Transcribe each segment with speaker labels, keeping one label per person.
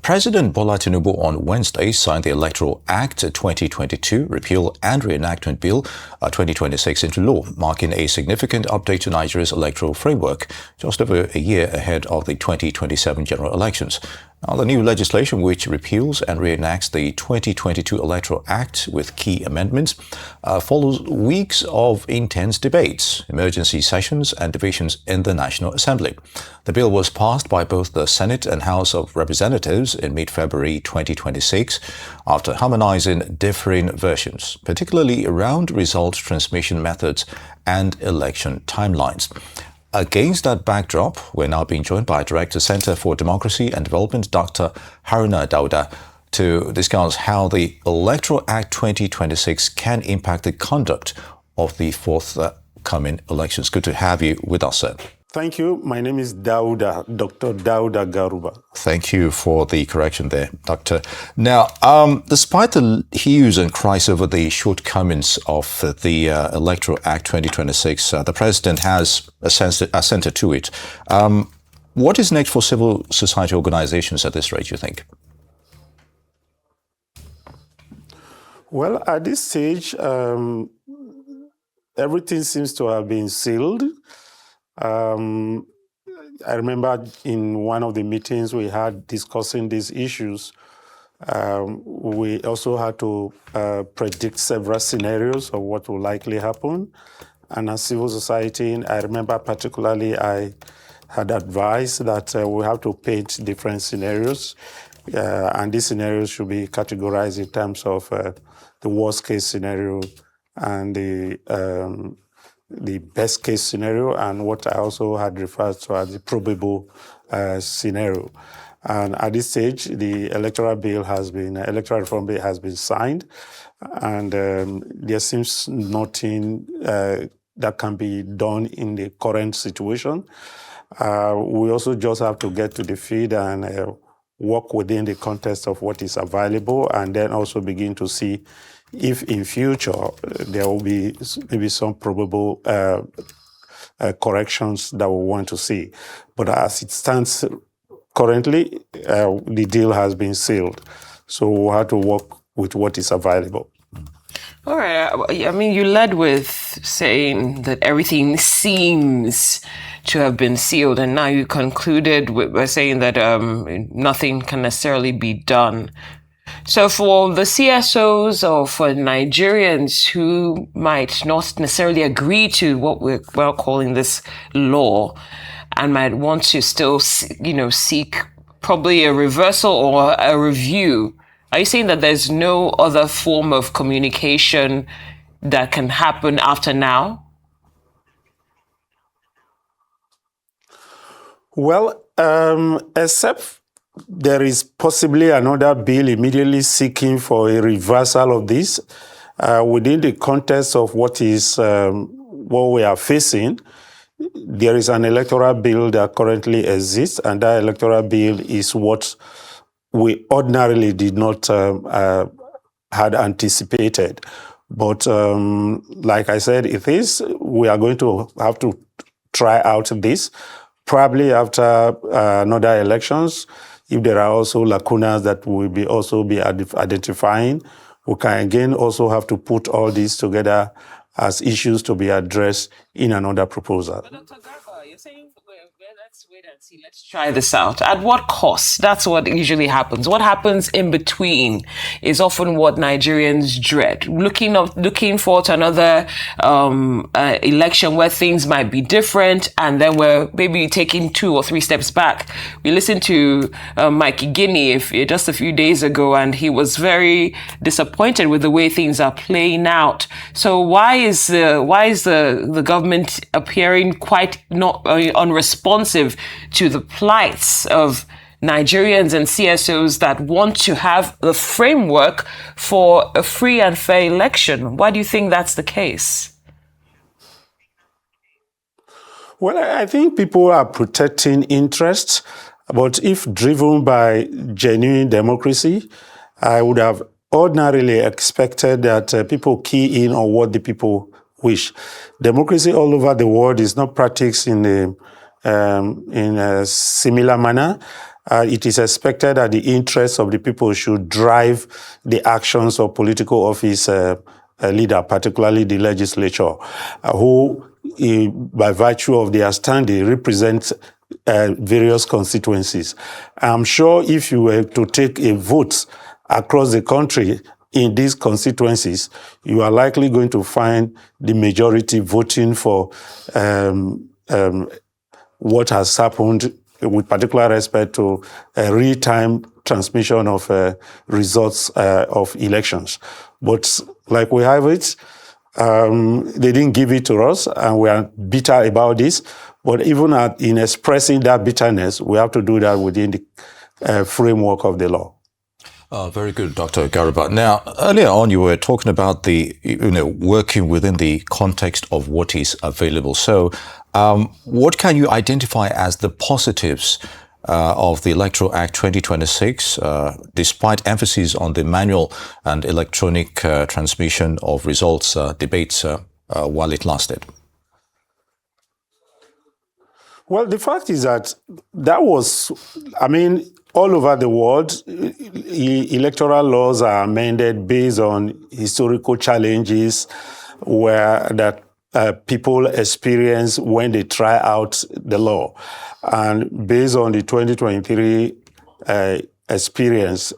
Speaker 1: President Bola Tinubu on Wednesday signed the Electoral Act 2022 Repeal and Reenactment Bill 2026 into law, marking a significant update to Nigeria's electoral framework just over a year ahead of the 2027 general elections. Now, the new legislation, which repeals and reenacts the 2022 Electoral Act with key amendments, follows weeks of intense debates, emergency sessions, and divisions in the National Assembly. The bill was passed by both the Senate and House of Representatives in mid-February 2026 after harmonizing differing versions, particularly around result transmission methods and election timelines. Against that backdrop, we're now being joined by Director, Center for Democracy and Development, Dr. Haruna Dauda, to discuss how the Electoral Act 2026 can impact the conduct of the forthcoming elections. Good to have you with us, sir.
Speaker 2: Thank you. My name is Dauda, Dr. Dauda Garuba.
Speaker 1: Thank you for the correction there, Doctor. Now, despite the hues and cries over the shortcomings of the Electoral Act 2026, the President has assented to it. What is next for civil society organizations at this rate, you think?
Speaker 2: Well, at this stage, everything seems to have been sealed. I remember in one of the meetings we had discussing these issues, we also had to predict several scenarios of what will likely happen. And as civil society, I remember particularly I had advised that we have to paint different scenarios, and these scenarios should be categorized in terms of the worst case scenario and the best case scenario, and what I also had referred to as the probable scenario. And at this stage, the electoral reform bill has been signed, and there seems nothing that can be done in the current situation. We also just have to get to the field and work within the context of what is available, and then also begin to see if in future there will be maybe some probable corrections that we want to see. But as it stands currently, the deal has been sealed. So we'll have to work with what is available.
Speaker 3: All right. I mean, you led with saying that everything seems to have been sealed, and now you concluded by saying that nothing can necessarily be done. So for the CSOs or for Nigerians who might not necessarily agree to what we're calling this law and might want to still, seek probably a reversal or a review, are you saying that there's no other form of communication that can happen after now?
Speaker 2: Well, except there is possibly another bill immediately seeking for a reversal of this within the context of what we are facing. There is an electoral bill that currently exists, and that electoral bill is what we ordinarily did not had anticipated. But like I said, we are going to have to try out this probably after another elections. If there are also lacunas that we will also be identifying, we can again also have to put all these together as issues to be addressed in another proposal.
Speaker 3: But Dr. Garba, you're saying, let's wait and see, let's try this out. At what cost? That's what usually happens. What happens in between is often what Nigerians dread. Looking forward to another election where things might be different, and then we're maybe taking 2 or 3 steps back. We listened to Mikey Guinea just a few days ago, and he was very disappointed with the way things are playing out. So why is the government appearing quite not unresponsive to the plights of Nigerians and CSOs that want to have the framework for a free and fair election? Why do you think that's the case?
Speaker 2: Well, I think people are protecting interests, but if driven by genuine democracy, I would have ordinarily expected that people key in on what the people wish. Democracy all over the world is not practiced in a similar manner. it is expected that the interests of the people should drive the actions of political office leader, particularly the legislature, who, by virtue of their standing, represent various constituencies. I'm sure if you were to take a vote across the country in these constituencies, you are likely going to find the majority voting for what has happened with particular respect to real-time transmission of results of elections. But like we have it, they didn't give it to us, and we are bitter about this. But even in expressing that bitterness, we have to do that within the framework of the law.
Speaker 1: Very good, Dr. Garuba. Now, earlier on, you were talking about the, working within the context of what is available. So, what can you identify as the positives of the Electoral Act 2026, despite emphasis on the manual and electronic transmission of results debates while it lasted?
Speaker 2: Well, the fact is that was, all over the world, electoral laws are amended based on historical challenges that people experience when they try out the law. And based on the 2023 experience,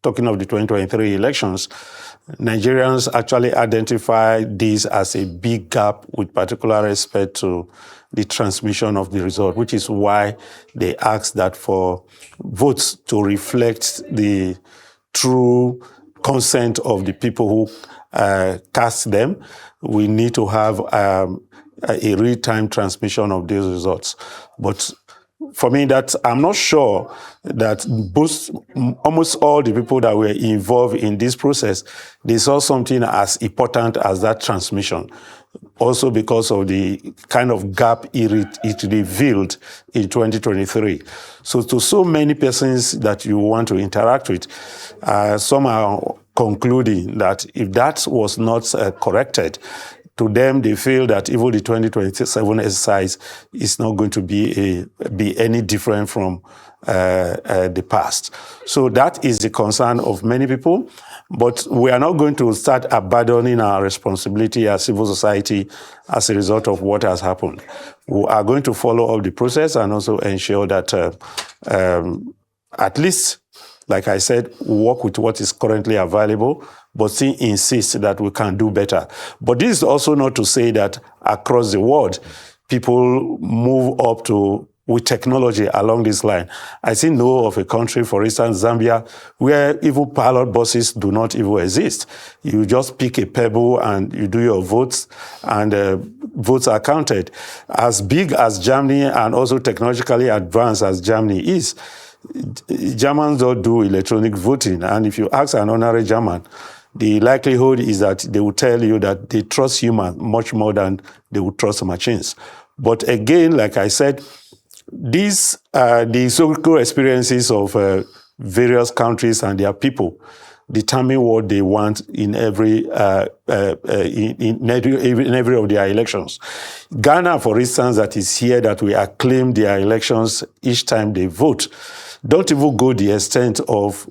Speaker 2: talking of the 2023 elections, Nigerians actually identify this as a big gap with particular respect to the transmission of the result, which is why they ask that for votes to reflect the true consent of the people who cast them, we need to have a real-time transmission of these results. But for me, I'm not sure that almost all the people that were involved in this process, they saw something as important as that transmission. Also because of the kind of gap it revealed in 2023. So to so many persons that you want to interact with, some are concluding that if that was not corrected, to them, they feel that even the 2027 exercise is not going to be any different from the past. So that is the concern of many people. But we are not going to start abandoning our responsibility as civil society as a result of what has happened. We are going to follow up the process and also ensure that at least, like I said, work with what is currently available, but still insist that we can do better. But this is also not to say that across the world, people move up with technology along this line. I still know of a country, for instance, Zambia, where even ballot boxes do not even exist. You just pick a pebble and you do your votes, and votes are counted. As big as Germany and also technologically advanced as Germany is, Germans don't do electronic voting. And if you ask an honorary German, the likelihood is that they will tell you that they trust humans much more than they would trust machines. But again, like I said, these the historical experiences of various countries and their people determine what they want in every of their elections. Ghana, for instance, that is here, that we acclaim their elections each time they vote, don't even go the extent of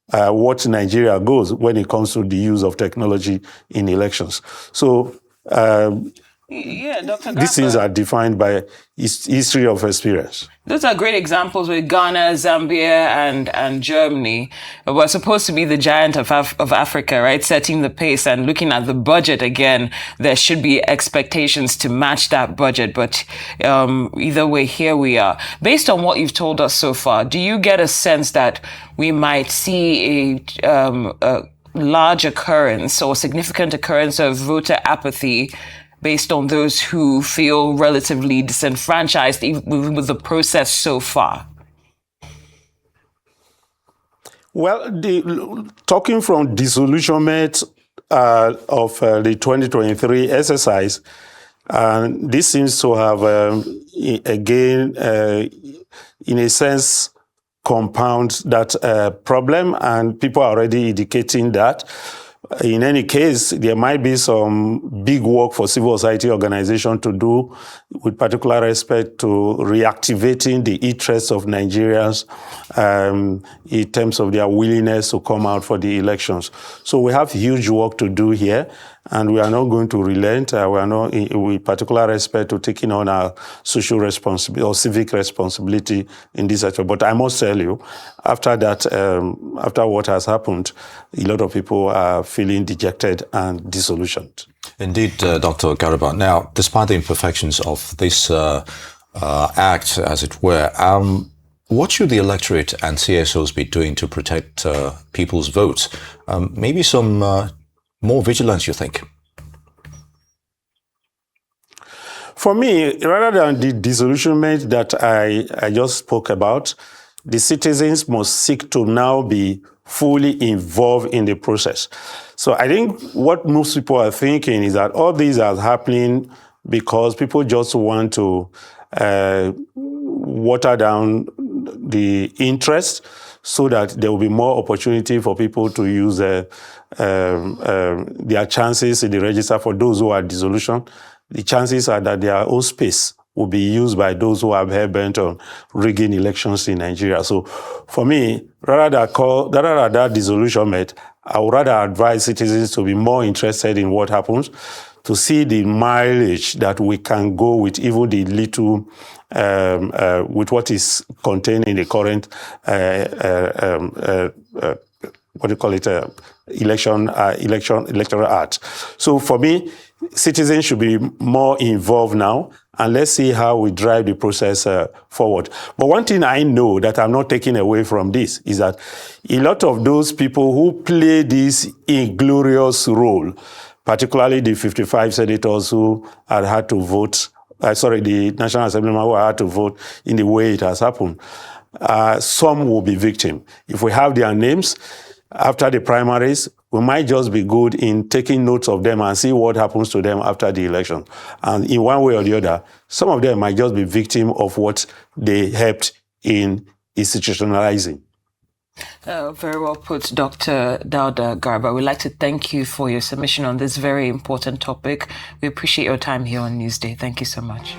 Speaker 2: what Nigeria goes when it comes to the use of technology in elections. So
Speaker 3: Dr.
Speaker 2: these things are defined by history of experience.
Speaker 3: Those are great examples with Ghana, Zambia, and Germany. We're supposed to be the giant of Africa, right? Setting the pace and looking at the budget again. There should be expectations to match that budget. But either way, here we are. Based on what you've told us so far, do you get a sense that we might see a large occurrence or significant occurrence of voter apathy based on those who feel relatively disenfranchised even with the process so far?
Speaker 2: Well, talking from disillusionment of the 2023 exercise, this seems to have, again, in a sense, compound that problem, and people are already indicating that. in any case, there might be some big work for civil society organization to do with particular respect to reactivating the interests of Nigerians in terms of their willingness to come out for the elections. So we have huge work to do here, and we are not going to relent. We are not, with particular respect to taking on our social responsibility or civic responsibility in this sector. But I must tell you, after that, after what has happened, a lot of people are feeling dejected and disillusioned.
Speaker 1: Indeed, Dr. Garuba. Now, despite the imperfections of this act, as it were, what should the electorate and CSOs be doing to protect people's votes? Maybe some more vigilance, you think?
Speaker 2: For me, rather than the disillusionment that I just spoke about, the citizens must seek to now be fully involved in the process. So I think what most people are thinking is that all these are happening because people just want to water down the interest so that there will be more opportunity for people to use their chances in the register. For those who are disillusioned, the chances are that their own space will be used by those who are hell-bent on rigging elections in Nigeria. So for me, rather than that disillusionment, I would rather advise citizens to be more interested in what happens, to see the mileage that we can go with, even the little, with what is contained in the current, what do you call it, electoral act. So for me, citizens should be more involved now, and let's see how we drive the process forward. But one thing I know that I'm not taking away from this is that a lot of those people who play this inglorious role, particularly the 55 senators who had to vote, the National Assemblyman who had to vote in the way it has happened, some will be victims. If we have their names after the primaries, we might just be good in taking notes of them and see what happens to them after the election. And in one way or the other, some of them might just be victim of what they helped in institutionalizing.
Speaker 3: Very well put, Dr. Dauda Garuba. We'd like to thank you for your submission on this very important topic. We appreciate your time here on Newsday. Thank you so much.